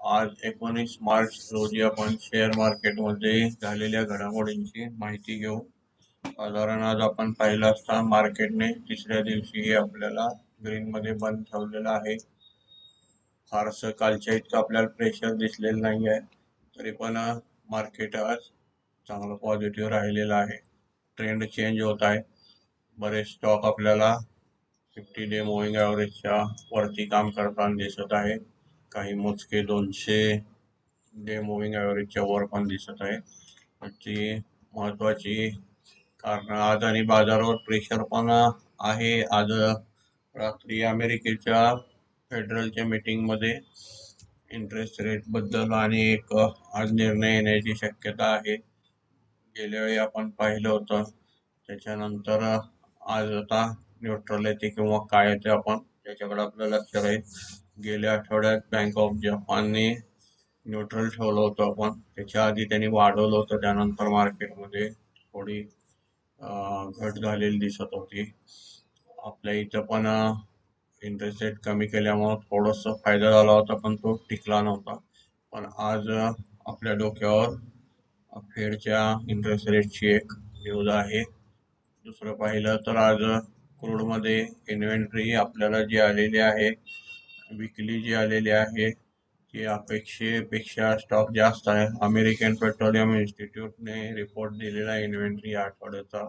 आज 19 मार्च रोजी आपण शेअर मार्केटमध्ये झालेल्या घडामोडींची माहिती घेऊ. साधारण आज आपण पाहिलं असता मार्केटने तिसऱ्या दिवशी आपल्याला ग्रीन मध्ये बंद ठेवलेलं आहे. फारसं कालच्या इतकं आपल्याला प्रेशर दिसलेलं नाही आहे, तरी पण मार्केट आज चांगलं पॉझिटिव्ह राहिलेलं आहे. ट्रेंड चेंज होत आहे. बरेच स्टॉक आपल्याला 50 डे मुव्हिंग ॲव्हरेजच्या वरती काम करताना दिसत आहे. काही मोजके 200 डे मुव्हिंग ॲव्हरेजच्या वर पण दिसत आहे. ती महत्वाची कारण आज आणि बाजारावर प्रेशर पण आहे. आज रात्री अमेरिकेच्या फेडरलच्या मीटिंगमध्ये इंटरेस्ट रेट बद्दल आणि एक आज निर्णय येण्याची शक्यता आहे. गेल्या वेळी आपण पाहिलं होतं. त्याच्यानंतर आज आता न्यूट्रल येते किंवा काय येते आपण त्याच्याकडे आपलं लक्ष राहील. गेल्या आठवड्यात बँक ऑफ जपानने न्यूट्रल ठेवलं होतं, आपण त्याच्या आधी त्यांनी वाढवलं होतं. त्यानंतर मार्केटमध्ये थोडी घट झालेली दिसत होती. आपल्या इथं पण इंटरेस्ट रेट कमी केल्यामुळं थोडासा फायदा झाला होता, पण तो टिकला नव्हता. पण आज आपल्या डोक्यावर फेडच्या इंटरेस्ट रेटची एक न्यूज आहे. दुसरं पाहिलं तर आज क्रूडमध्ये इन्व्हेंटरी आपल्याला जी आलेली आहे, विकली जी आलेली आहे, ती अपेक्षेपेक्षा स्टॉक जास्त आहे. अमेरिकन पेट्रोलियम इन्स्टिट्यूटने रिपोर्ट दिलेला आहे इन्व्हेंटरी या आठवड्याचा.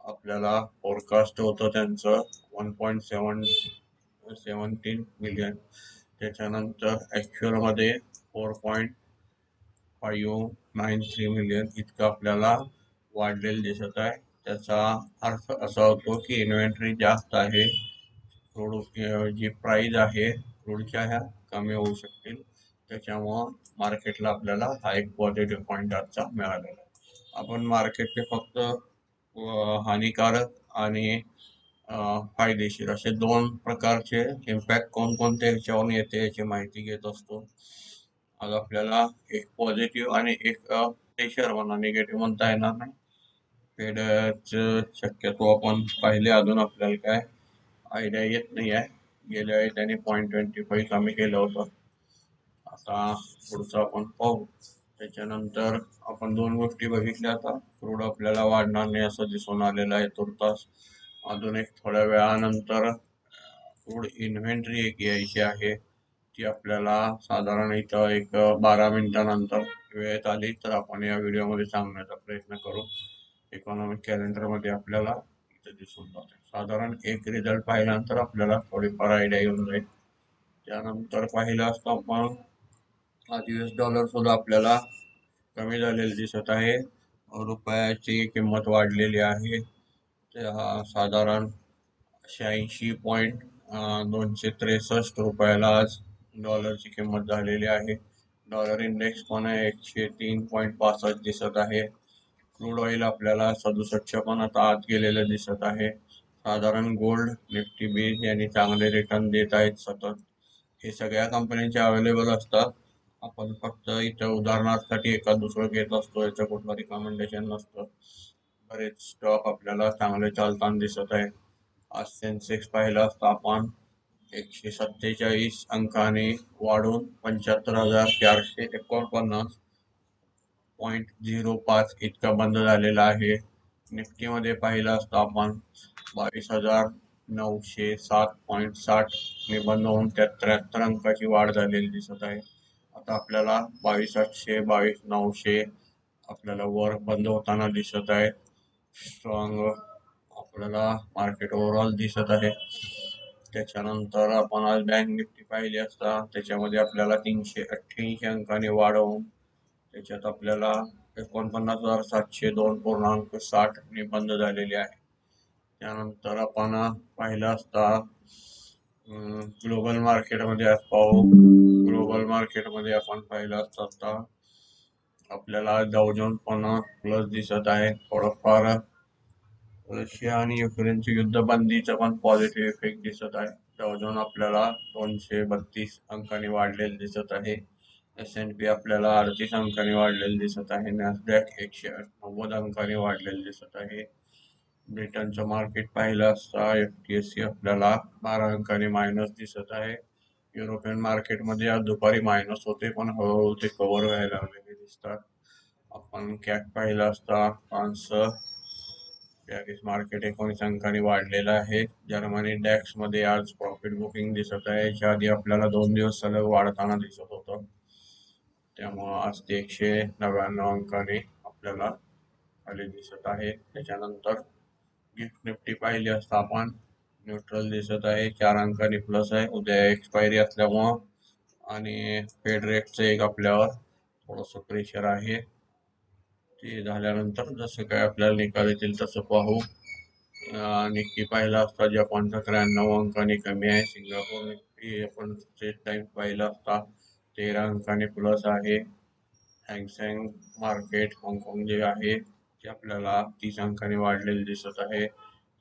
आपल्याला फोरकास्ट होतं त्यांचं 1.17 मिलियन. त्याच्यानंतर ॲक्च्युअलमध्ये 4.593 मिलियन इतकं आपल्याला वाढलेलं दिसत आहे. त्याचा अर्थ असा होतो की इन्व्हेंटरी जास्त आहे. क्रूड जी प्राईज आहे क्रूडच्या ह्या कमी होऊ शकतील. त्याच्यामुळं मार्केटला आपल्याला हा एक पॉझिटिव्ह पॉईंट आजचा मिळालेला आहे. आपण मार्केटचे फक्त हानिकारक आणि फायदेशीर असे दोन प्रकारचे इम्पॅक्ट कोणकोणत्या ह्याच्यावरून येते याची माहिती घेत असतो. आज आपल्याला एक पॉझिटिव्ह आणि एक प्रेशर म्हणा, निगेटिव्ह म्हणता येणार नाही. फेडचं शक्यतो आपण पाहिले, अजून आपल्याला काय आयडिया येत नाही आहे. गेल्या वेळी त्यांनी 0.25 कमी केलं होतं. आता पुढचं आपण पाहू. त्याच्यानंतर आपण दोन गोष्टी बघितल्या. आता क्रूड आपल्याला वाढणार नाही असं दिसून आलेलं आहे तुर्तास. अजून एक थोड्या वेळानंतर क्रूड इन्व्हेंटरी एक यायची आहे. ती आपल्याला साधारण इथं एक 12 मिनिटानंतर वेळेत आली तर आपण या व्हिडिओमध्ये सांगण्याचा प्रयत्न करू. इकॉनॉमिक कॅलेंडरमध्ये आपल्याला इथं दिसून जाते. साधारण एक रिझल्ट पाहिल्यानंतर आपल्याला थोडीफार आयडिया येऊन जाईल. त्यानंतर पाहिलं असतं आपण आज US डॉलर सुद्धा आपल्याला कमी झालेलं दिसत आहे. रुपयाची किंमत वाढलेली आहे. साधारण 86.263 रुपयाला आज डॉलरची किंमत झालेली आहे. डॉलर इंडेक्स पण 103.65 दिसत आहे. क्रूड ऑइल आपल्याला 67 पण आता आत गेलेलं दिसत आहे. साधारण गोल्ड, निफ्टी 20 यांनी चांगले रिटर्न देत आहेत सतत. हे सगळ्या कंपन्यांचे अवेलेबल असतात. आपण फक्त इथं उदाहरणासाठी एका दुसरं घेत असतो, याचं कुठलं रिकमेंडेशन नसतं. बरेच स्टॉक आपल्याला चांगले चालताना दिसत आहे. आज सेन्सेक्स पाहिलं असता आपण 147 अंकाने वाढून 75,449.05 इतका बंद झालेला आहे. निफ्टीमध्ये पाहिलं असता आपण 22,907.60 ने बंद होऊन 73 अंकाची वाढ झालेली दिसत आहे. आता आपल्याला 22,800 22,900 आपल्याला वर बंद होताना दिसत आहे. स्ट्रॉंग आपल्याला मार्केट ओव्हरऑल दिसत आहे. त्याच्यानंतर आपण आज बँक निफ्टी पाहिली असता, त्याच्यामध्ये आपल्याला 388 अंकाने वाढ होऊन त्याच्यात आपल्याला 49,702.60 ने बंद झालेली आहे. त्यानंतर आपण पाहिलं असता ग्लोबल मार्केटमध्ये आज पाहू. ग्लोबल मार्केटमध्ये आपण पाहिलं असता आपल्याला डाव जोन्स पण प्लस दिसत आहे. थोडंफार रशिया आणि युक्रेनचे युद्ध बंदीचा पण पॉझिटिव्ह इफेक्ट दिसत आहे. डाव जोन्स आपल्याला 232 अंकाने वाढलेले दिसत आहे. S&P आपल्याला 38 अंकाने वाढलेले दिसत आहे. नॅसडॅक 190 अंकाने वाढलेले दिसत आहे. ब्रिटनचं मार्केट पाहिलं असता FTSE आपल्याला 12 अंकाने मायनस दिसत आहे. युरोपियन मार्केटमध्ये आज दुपारी मायनस होते, पण हळूहळू ते कव्हर व्हायला लागलेले दिसतात. आपण कॅक पाहिला असता फ्रान्स पॅरिस मार्केट 19 अंकांनी वाढलेलं आहे. जर्मनी डॅक्स मध्ये आज प्रॉफिट बुकिंग दिसत आहे. याच्या आधी आपल्याला 2 दिवस सलग वाढताना दिसत होतं. त्यामुळं आज ते 199 अंकाने आपल्याला खाली दिसत आहे. त्याच्यानंतर गिफ्ट निफ्टी पाहिली असता आपण न्यूट्रल दिसत आहे, 4 अंकांनी प्लस आहे. उद्या एक्सपायरी असल्यामुळं आणि फेड रेटचं एक आपल्यावर थोडंसं प्रेशर आहे. ते झाल्यानंतर जसं काय आपल्याला निकाल येतील तसं पाहू. निफ्टी पाहिला असता जपानचा 93 अंकांनी कमी आहे. सिंगापूर निफ्टी आपण स्ट्रेट टाइम पाहिला असता 13 अंकांनी प्लस आहे. हँगसेंग मार्केट हाँगकाँग जे आहे ते आपल्याला 30 अंकांनी वाढलेले दिसत आहे.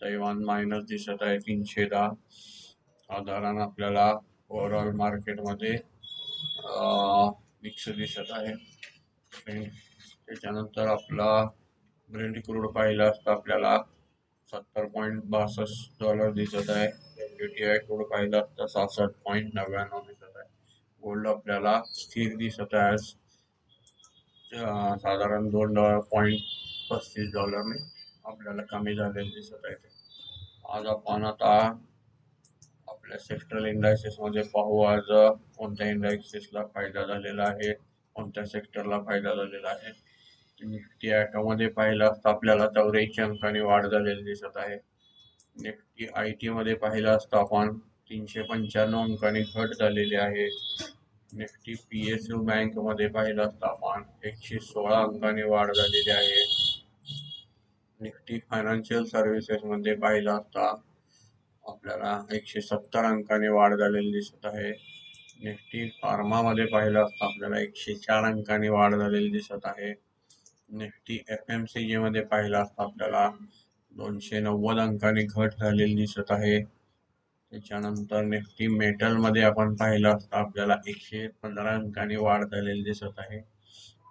तैवान मायनस दिसत आहे 310. साधारण आपल्याला ओव्हरऑल मार्केटमध्ये मिक्स दिसत आहे. त्याच्यानंतर आपला ब्रेंट क्रूड पाहिला असता आपल्याला $70.62 दिसत आहे. WTI क्रूड पाहिला असता 66.99 दिसत आहे. गोल्ड आपल्याला स्थिर दिसत आहे आज साधारण $2.35 आपल्याला कमी झालेले दिसत आहे. आज आपण आता आपल्या सेक्टरल इंडायसेस मध्ये पाहू आज कोणत्या इंडायसेसला फायदा झालेला आहे, कोणत्या सेक्टरला फायदा झालेला आहे. निफ्टी मध्ये पाहिलं असता आपल्याला 84 अंकांनी वाढ झालेली दिसत आहे. निफ्टी IT मध्ये पाहिलं असता आपण 395 अंकांनी घट झालेली आहे. निफ्टी PSU बँक मध्ये पाहिलं असता आपण 116 अंकांनी वाढ झालेली आहे. निफ्टी फायनान्शियल सर्व्हिसेस मध्ये पाहिलं असता आपल्याला 170 अंकांनी वाढ झालेली दिसत आहे. निफ्टी फार्मा मध्ये पाहिलं असता आपल्याला 104 अंकांनी वाढ झालेली दिसत आहे. निफ्टी FMCG मध्ये पाहिलं असता आपल्याला 290 अंकांनी घट झालेली दिसत आहे. त्याच्यानंतर निफ्टी मेटल मध्ये आपण पाहिलं असता आपल्याला 115 अंकांनी वाढ झालेली दिसत आहे.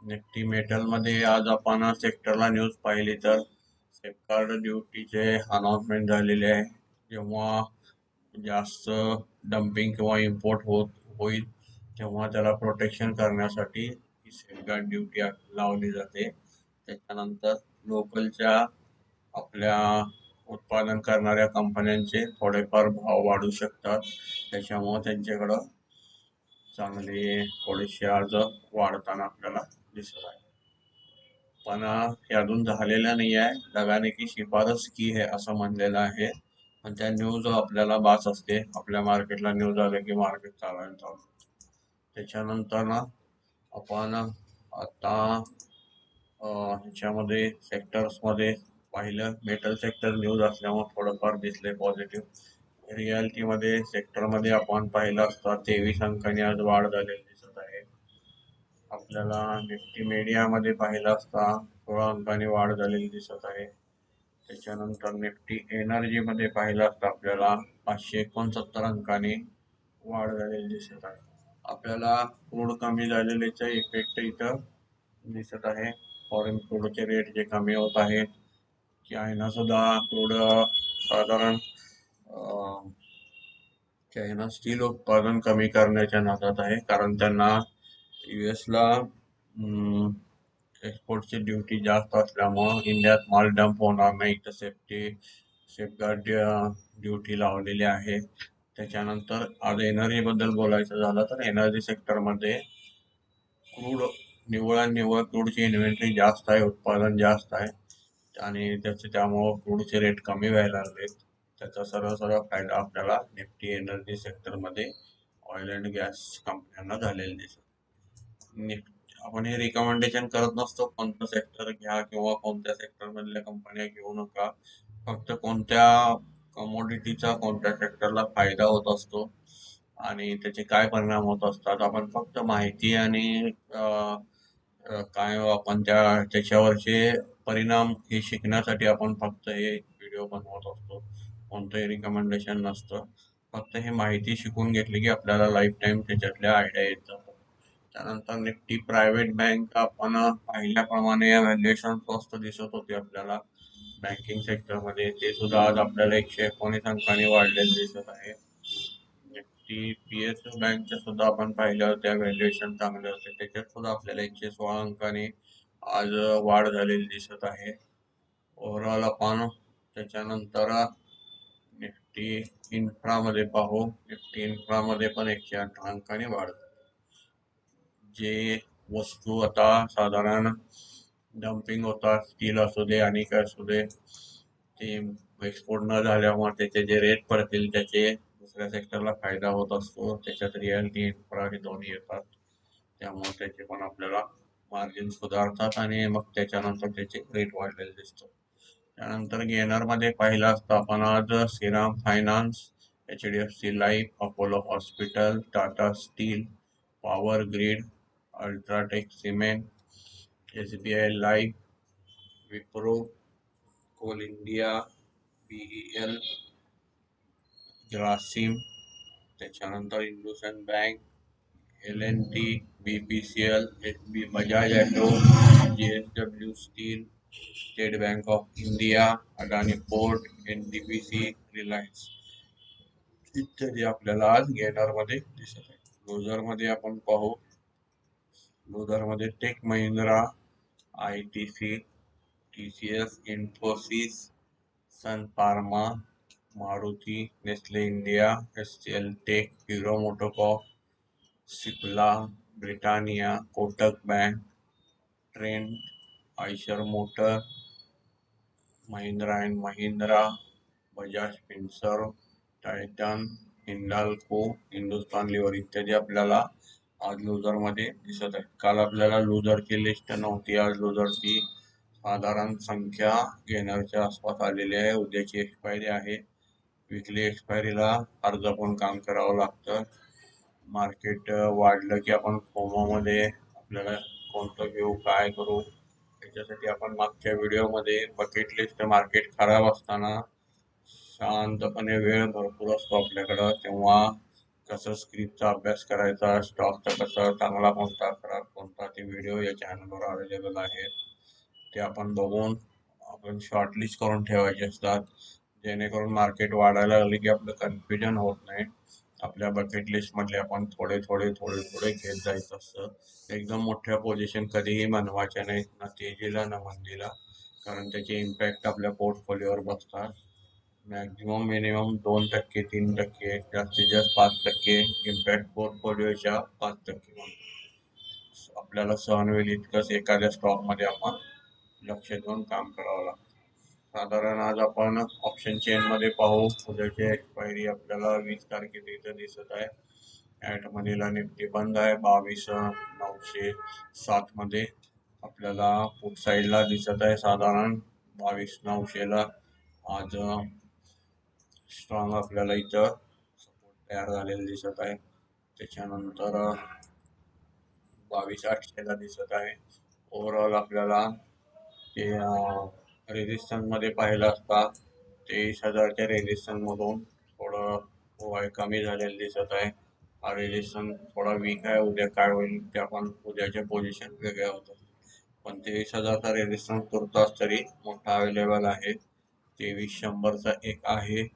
निफ्टी मेटल मध्ये आज आपण सेक्टरला न्यूज पाहिली तर सेफगार्ड ड्युटीचे अनाउन्समेंट झालेले आहे. जेव्हा जास्त डम्पिंग किंवा इम्पोर्ट होईल तेव्हा त्याला प्रोटेक्शन करण्यासाठी ही सेफगार्ड ड्युटी लावली जाते. त्याच्यानंतर लोकलच्या आपल्या उत्पादन करणाऱ्या कंपन्यांचे थोडेफार भाव वाढू शकतात. त्याच्यामुळे त्यांच्याकडं चांगली थोडीशी आज वाढताना आपल्याला दिसत आहे. पण हे अजून झालेलं नाही आहे. लगाने की शिफारस की है असं म्हणलेलं आहे. पण त्या न्यूज आपल्याला बास असते. आपल्या मार्केटला न्यूज आले की मार्केट चालायला चालू. त्याच्यानंतर ना आपण आता ह्याच्यामध्ये सेक्टर्समध्ये पाहिलं मेटल सेक्टर न्यूज असल्यामुळे थोडंफार दिसले पॉझिटिव्ह. रियालिटीमध्ये सेक्टरमध्ये आपण पाहिलं असता 23 अंकांनी आज वाढ झालेली दिसत आहे. आपल्याला निफ्टी मीडियामध्ये पाहिलं असता 16 अंकांनी वाढ झालेली दिसत आहे. त्याच्यानंतर निफ्टी एनर्जी मध्ये पाहिलं असता आपल्याला 569 अंकांनी वाढ झालेली दिसत आहे. आपल्याला क्रूड कमी झालेल्याचा इफेक्ट इथं दिसत आहे. फॉरेन क्रूडचे रेट जे कमी होत आहेत. चायना सुद्धा क्रूड साधारण चायना स्टील उत्पादन कमी करण्याच्या नादात आहे, कारण त्यांना US ला एक्सपोर्टची ड्युटी जास्त असल्यामुळं इंडियात माल डंप होणार नाही तर सेफगार्ड ड्युटी लावलेली आहे. त्याच्यानंतर आज एनर्जी बद्दल बोलायचं झालं तर एनर्जी सेक्टरमध्ये क्रूड निव्वळ क्रूडची इन्व्हेंटरी जास्त आहे, उत्पादन जास्त आहे आणि त्यामुळं क्रूडचे रेट कमी व्हायला लागले. त्याचा सरळ सरळ फायदा आपल्याला निफ्टी एनर्जी सेक्टरमध्ये ऑइल अँड गॅस कंपन्यांना झालेला दिसत. आपण हे रिकमेंडेशन करत नसतो कोणतं सेक्टर घ्या किंवा कोणत्या सेक्टर मधल्या कंपन्या घेऊ नका. फक्त कोणत्या कमोडिटीचा कोणत्या सेक्टरला फायदा होत असतो आणि त्याचे काय परिणाम होत असतात आपण फक्त माहिती आणि काय आपण त्याच्यावरचे परिणाम हे शिकण्यासाठी आपण फक्त हे व्हिडिओ बनवत असतो. कोणतंही रिकमेंडेशन नसतं. फक्त हे माहिती शिकून घेतली की आपल्याला लाईफ टाईम त्याच्यातल्या आयडिया येत जातात. त्यानंतर निफ्टी प्रायव्हेट बँक आपण पाहिल्याप्रमाणे व्हॅल्युएशन स्वस्त दिसत होते आपल्याला बँकिंग सेक्टरमध्ये. ते सुद्धा आज आपल्याला 119 अंकांनी वाढलेले दिसत आहे. निफ्टी PSU बँकच्या सुद्धा आपण पाहिलं त्या व्हॅल्युएशन चांगले होते, त्याच्यात सुद्धा आपल्याला 116 अंकाने आज वाढ झालेली दिसत आहे. ओव्हरऑल आपण त्याच्यानंतर निफ्टी इन्फ्रामध्ये पाहू. निफ्टी इन्फ्रामध्ये पण 108 अंकाने वाढ. जे वस्तू आता साधारण डम्पिंग होतात, स्टील असू दे आणि काय असू दे, ते एक्सपोर्ट न झाल्यामुळे त्याचे जे रेट पडतील त्याचे दुसऱ्या सेक्टरला फायदा होत असतो. त्याच्यात रिअल्टी इन्फ्रा हे दोन्ही येतात, त्यामुळे त्याचे पण आपल्याला मार्जिन सुधारतात आणि मग त्याच्यानंतर त्याचे रेट वाढलेले दिसतात. त्यानंतर गेनर मध्ये पाहिलं असतं आपण आज Shriram finance, HDFC life, Apollo hospital, Tata steel, power grid, UltraTech cement, SBI life, Wipro, coal India, BEL, Grasim, त्याच्यानंतर IndusInd bank, LNT, BPCL, Bajaj auto, JSW steel, State Bank of India, Adani port, NTPC, Reliance इत्यादी आपल्याला आज गेनर मध्ये दिसत आहे. लुझर मध्ये आपण पाहू. लुझर मध्ये tech Mahindra, ITC, TCS, Infosys, Sun Pharma, Maruti, Nestle India, HCL tech, Hero MotoCorp, Cipla, Britannia, Kotak bank, Trent, Eicher motor, Mahindra and Mahindra, Bajaj Finserv, Titan, Hindalco, Hindustan Lever इत्यादी आपल्याला आज लुझर मध्ये दिसत आहे. काल आपल्याला लुझरची लिस्ट नव्हती, आज लुझरची साधारण संख्या घेणारच्या आसपास आलेली आहे. उद्याची एक्सपायरी आहे. विकली एक्सपायरीला अर्ज पण काम करावं लागतं. मार्केट वाढलं की आपण फोमोमध्ये आपल्याला कोणतं घेऊ, काय करू, त्याच्यासाठी आपण मागच्या व्हिडिओमध्ये बकेट लिस्ट, मार्केट खराब असताना शांतपणे वेळ भरपूर असतो आपल्याकडं, तेव्हा कसं स्क्रिप्टचा अभ्यास करायचा, स्टॉकचा कसं चांगला कोणता, खराब कोणता, ते व्हिडिओ या चॅनलवर अवेलेबल आहेत. ते आपण बघून आपण शॉर्टलिस्ट करून ठेवायचे असतात, जेणेकरून मार्केट वाढायला लागले की आपलं कन्फ्युजन होत नाही. आपल्या बकेट लिस्ट मधले आपण थोडे थोडे थोडे थोडे घेत जायचं असतं. एकदम मोठ्या पोझिशन कधीही बनवायच्या नाहीत, ना तेजीला ना मंदीला, कारण त्याचे इम्पॅक्ट आपल्या पोर्टफोलिओवर बसतात. मॅक्झिमम मिनिमम 2%, 3%, जास्तीत जास्त 5% इम्पॅक्ट पोर्टफोलिओच्या 5% आपल्याला सहन होईल इतकंच एखाद्या स्टॉक मध्ये आपण लक्ष देऊन काम करावं लागतं. साधारण आज आपण ऑप्शन चेन मध्ये पाहू. उद्याची एक्सपायरी आपल्याला 20 तारखेला इथं दिसत आहे. ॲट मनीला निफ्टी बंद आहे 22,907 मध्ये. आपल्याला पुट साईडला दिसत आहे साधारण 22,900 आज स्ट्रॉंग आपल्याला इथं सपोर्ट तयार झालेला दिसत आहे. त्याच्यानंतर 22,800 दिसत आहे. ओव्हरऑल आपल्याला ते रेजिस्टन्स मध्ये पाहिलं असता 23,000च्या रेजिस्टन्स मधून थोडं कमी झालेलं दिसत आहे. हा रेजिस्टन्स थोडा वीक आहे. उद्या काय होईल ते आपण उद्याच्या पोझिशन वेगळ्या होतात, पण 23,000चा रेजिस्टन्स तुर्तास तरी मोठा अवेलेबल आहे. 23,100चा एक आहे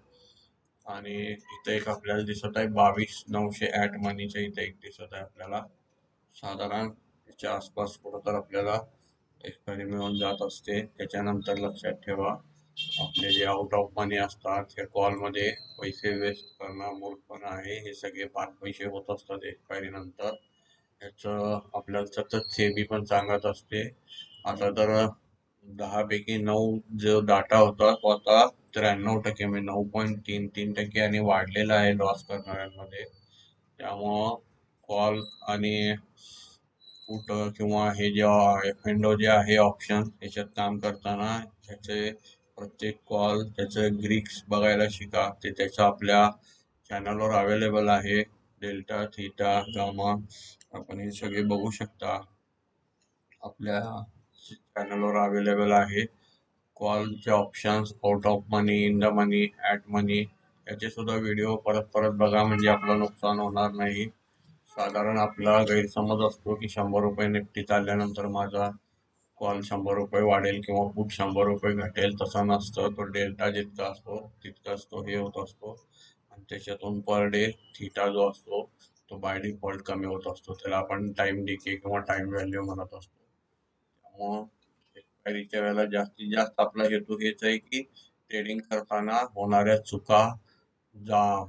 आणि इथं एक आपल्याला दिसत आहे 22,900 ॲट मनीच्या इथं एक दिसत आहे आपल्याला. साधारण त्याच्या आसपास कुठं तर आपल्याला एक्सपायरी मिळून जात असते. त्याच्यानंतर लक्षात ठेवा, आपले जे आउट ऑफ मनी असतात हे कॉलमध्ये पैसे वेस्ट करणं मूर्खपणा आहे. हे सगळे पाच पैसे होत असतात एक्सपायरी नंतर. ह्याचं आपल्याला सतत सेबी पण सांगत असते. आता तर 10 पैकी 9 जो डाटा होता तो आता 93% म्हणजे 9.33% आणि वाढलेला आहे लॉस करणाऱ्यांमध्ये. त्यामुळं कॉल आणि पुट किंवा हे जे F&O जे आहे ऑप्शन याच्यात काम करताना त्याचे प्रत्येक कॉल त्याचे ग्रीक्स बघायला शिका. ते त्याचं आपल्या चॅनलवर अवेलेबल आहे. डेल्टा, थीटा, गामा आपण हे सगळे बघू शकता, आपल्या चॅनलवर अवेलेबल आहे. कॉलचे options, out of money, in the money, at money याचे सुद्धा व्हिडिओ परत परत बघा, म्हणजे आपलं नुकसान होणार नाही. साधारण आपला गैरसमज असतो की 100 रुपये निफ्टी चालल्यानंतर माझा कॉल 100 रुपये वाढेल किंवा पुट 100 रुपये घटेल. तसा नसतं. तो डेल्टा जितका असतो तितकाच तो हे होत असतो आणि त्याच्यातून पर डे थिटा जो असतो तो बाय डिफॉल्ट कमी होत असतो. त्याला आपण टाइम डिके किंवा टाइम व्हॅल्यू म्हणत असतो. त्यामुळं एक्सपायरीच्या वेळेला जास्तीत जास्त आपला हेतू हेच आहे की ट्रेडिंग करताना होणाऱ्या चुका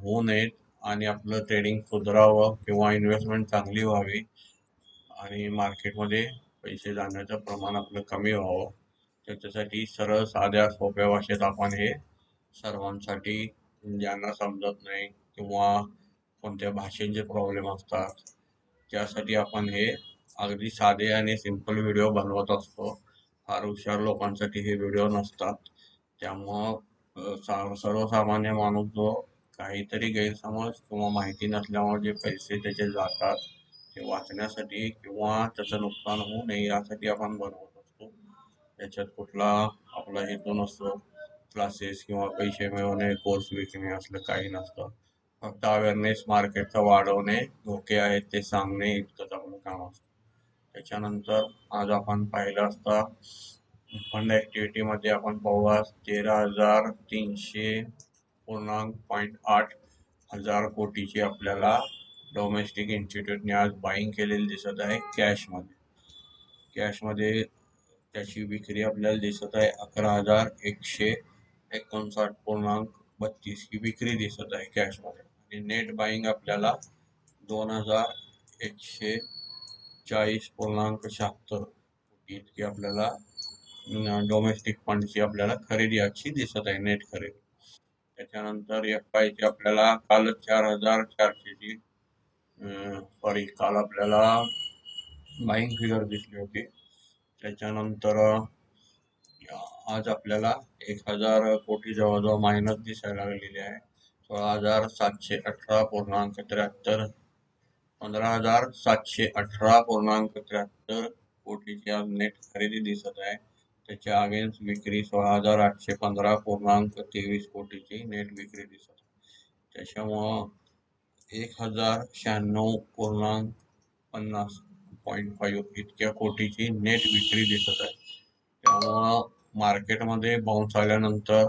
होऊ नयेत आणि आपलं ट्रेडिंग सुधारावं किंवा इन्व्हेस्टमेंट चांगली व्हावी आणि मार्केटमध्ये पैसे जाण्याचं प्रमाण आपलं कमी व्हावं. त्याच्यासाठी सरळ साध्या सोप्या भाषेत आपण हे सर्वांसाठी, ज्यांना समजत नाही किंवा कोणत्या भाषेचे प्रॉब्लेम असतात त्यासाठी आपण हे अगदी साधे आणि सिंपल व्हिडिओ बनवत असतो. फार हुशार लोकांसाठी हे व्हिडिओ नसतात. त्यामुळं सर्वसामान्य माणूस जो काहीतरी गैरसमज किंवा माहिती नसल्यामुळे जे पैसे त्याचे जातात ते वाचण्यासाठी किंवा त्याचं नुकसान होऊ नये यासाठी आपण बनवत असतो. त्याच्यात कुठला आपला हेतू नसतो क्लासेस किंवा पैसे मिळवणे, कोर्स विकणे असलं काही नसतं. फक्त अवेअरनेस मार्केटचा वाढवणे, धोके आहेत ते सांगणे इतकंच आपलं काम असतं. त्याच्यानंतर आज आपण पाहिलं असता फंड ऍक्टिव्हिटी मध्ये आपण पाहूया 13,300.8 हजार कोटीची आपल्याला डोमेस्टिक इन्स्टिट्यूटने आज बाईंग केलेली दिसत आहे कॅशमध्ये त्याची विक्री आपल्याला दिसत आहे 11,159.32 ही विक्री दिसत आहे कॅशमध्ये आणि नेट बाईंग आपल्याला 2,140.76 कोटी इतकी आपल्याला डोमेस्टिक फंडची आपल्याला खरेदी आजची दिसत आहे, नेट खरेदी. त्याच्यानंतर FI ची आपल्याला काल 4,400ची काल आपल्याला बाईंग फिगर दिसली होती. त्याच्यानंतर आज आपल्याला 1,000 कोटी जवळजवळ मायनस दिसायला लागलेली आहे. 16,718.73 15,718.73 कोटीची आज नेट खरेदी दिसत आहे. त्याच्या अगेन्स्ट विक्री 16,815.23 कोटीची नेट विक्री दिसत आहे. त्याच्यामुळं 1,096.50 इतक्या कोटीची नेट विक्री दिसत आहे. त्यामुळं मार्केटमध्ये बाउन्स आल्यानंतर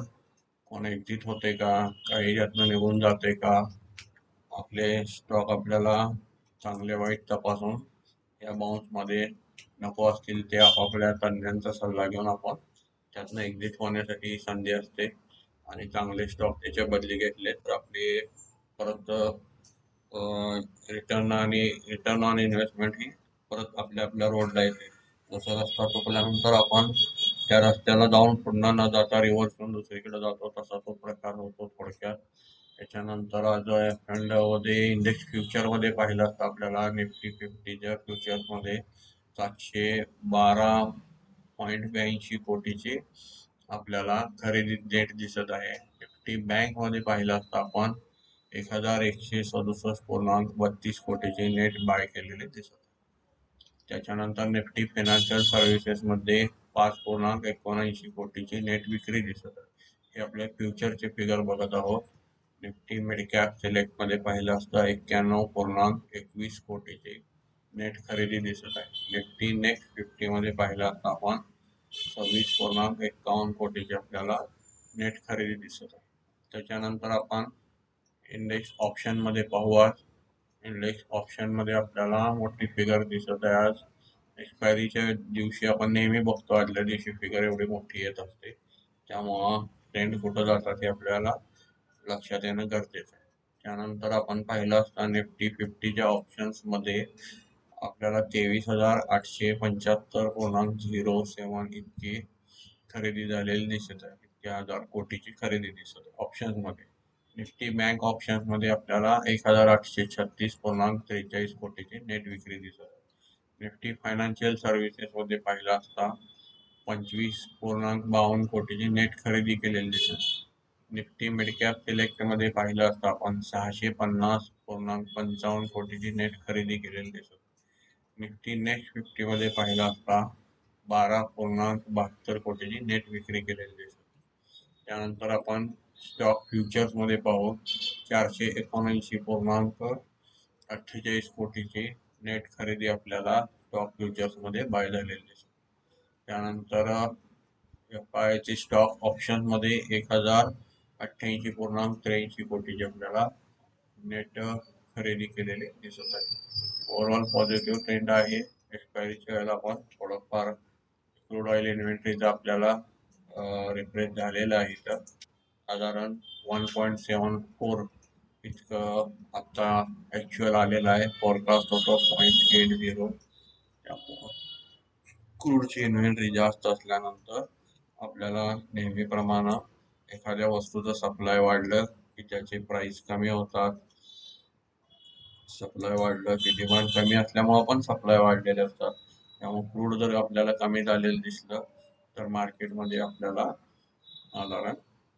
कोण एक्झिट होते का, काही यातनं निघून जाते का, आपले स्टॉक आपल्याला चांगले वाईट तपासून या बाउन्समध्ये नको असतील ते आपापल्या तज्ञांचा सल्ला घेऊन आपण त्यातनं एक्झिट होण्यासाठी ही संधी असते आणि चांगले स्टॉक त्याच्या बदली घेतले तर आपले परत रिटर्न ऑन इन्व्हेस्टमेंट ही परत आपल्या रोडला येते. जसा रस्ता चुकल्यानंतर आपण त्या रस्त्याला जाऊन पुन्हा न जाता रिव्हर्स होऊन दुसरीकडे जातो तसा तो प्रकार होतो थोडक्यात. त्याच्यानंतर आज मध्ये इंडेक्स फ्युचरमध्ये पाहिलं असतं आपल्याला निफ्टी 50च्या फ्युचर्समध्ये 712.82 कोटीची आपल्याला खरेदी डेट दिसत आहे. निफ्टी बँकमध्ये पाहिलं असतं आपण 1,167.32 कोटीची नेट बाय केलेली दिसत आहे. त्याच्यानंतर निफ्टी फायनान्शियल सर्व्हिसेसमध्ये 5.79 कोटीची नेट विक्री दिसत आहे. हे आपल्या फ्युचरचे फिगर बघत आहोत. निफ्टी मिड कॅप सिलेक्टमध्ये पाहिलं असतं 91.21 कोटीची नेट खरेदी दिसत आहे. निफ्टी नेक्स्ट 50मध्ये पाहिलं असतं आपण 26.51 कोटीची आपल्याला नेट खरेदी दिसत आहे. त्याच्यानंतर आपण इंडेक्स ऑप्शनमध्ये पाहूया. इंडेक्स ऑप्शनमध्ये आपल्याला मोठी फिगर दिसत आहे. आज एक्सपायरीच्या दिवशी आपण नेहमी बघतो आदल्या दिवशी फिगर एवढी मोठी येत असते. त्यामुळं ट्रेंड कुठं जातात हे आपल्याला लक्षात येणं गरजेचं आहे. त्यानंतर आपण पाहिलं असता निफ्टी 50च्या ऑप्शन्समध्ये आपल्याला 23,875.07 इतकी खरेदी झालेली दिसत आहे. 1,000 कोटीची खरेदी दिसत आहे ऑप्शन्समध्ये. निफ्टी बँक ऑप्शन्समध्ये आपल्याला 1,836.43 कोटीची नेट विक्री दिसत आहे. निफ्टी फायनान्शियल सर्व्हिसेसमध्ये पाहिलं असता 25.52 कोटीची नेट खरेदी केलेली दिसत. निफ्टी मिड कॅप सिलेक्टमध्ये पाहिलं असता आपण 650.55 कोटीची नेट खरेदी केलेली दिसत. निफ्टी नेक्स्ट 50मध्ये पाहिलं असता 12.72 कोटीची नेट विक्री केलेली दिसत. त्यानंतर आपण स्टॉक फ्युचर्समध्ये पाहू 479.48 कोटीची नेट खरेदी आपल्याला स्टॉक फ्युचर्समध्ये बाय झालेली दिसते. त्यानंतर FI ची स्टॉक ऑप्शनमध्ये 1,088.83 कोटीची आपल्याला नेट खरेदी केलेले दिसत आहे. ओव्हरऑल पॉझिटिव्ह ट्रेंड आहे. एक्सपायरीच्या वेळेला आपण थोडंफार क्रूड ऑइल इन्व्हेंटरीचा आपल्याला रिप्लेस झालेलं आहे. तर साधारण 1.74 इतकं आता ऍक्च्युअल आलेलं आहे. फोरकास्ट होतो 0.80. क्रूडची इन्व्हेंटरी जास्त असल्यानंतर आपल्याला नेहमीप्रमाणे एखाद्या वस्तूचं सप्लाय वाढलं की त्याची प्राइस कमी होतात. सप्लाय वाढलं की डिमांड कमी असल्यामुळे पण सप्लाय वाढलेले असतात. त्यामुळे क्रूड जर आपल्याला कमी झालेलं दिसलं तर मार्केटमध्ये आपल्याला साधारण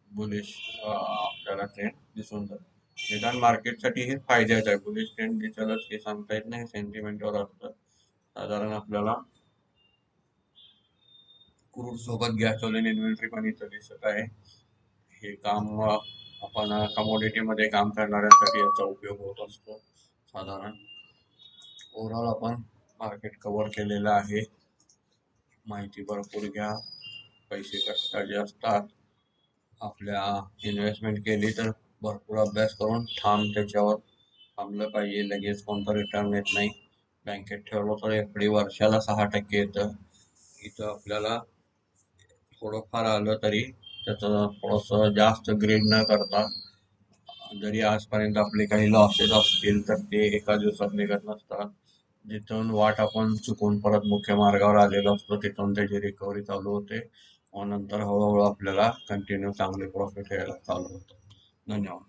बुलिश आपल्याला ट्रेंड दिसून जातो. निदान मार्केटसाठी हे फायद्याचं आहे. बुलिश ट्रेंड दिसेलच हे सांगता येत नाही, सेंटिमेंटवर असतं. साधारण आपल्याला क्रूड सोबत गॅसोलिन इन्व्हेंटरी पण इथं दिसत आहे. हे काम आपण कमोडिटी मध्ये काम करणाऱ्यांसाठी याचा उपयोग होत असतो. साधारण ओव्हरऑल आपण मार्केट कव्हर केलेलं आहे. माहिती भरपूर घ्या. पैसे कष्टाचे असतात. आपल्या इन्व्हेस्टमेंट केली तर भरपूर अभ्यास करून त्याच्यावर थांबलं पाहिजे. लगेच कोणतं रिटर्न येत नाही. बँकेत ठेवलं तर एफडी वर्षाला 6% येतं. इथं आपल्याला थोडंफार आलं तरी त्याचं थोडंसं जास्त ग्रीड न करता, जरी आजपर्यंत आपले काही लॉसेस असतील तर ते एका दिवसात निघत नसतात. जिथून वाट आपण चुकून परत मुख्य मार्गावर आलेलो असतो तिथून त्याची रिकव्हरी चालू होते. मग नंतर हळूहळू आपल्याला कंटिन्यू चांगले प्रॉफिट यायला चालू होतं. धन्यवाद.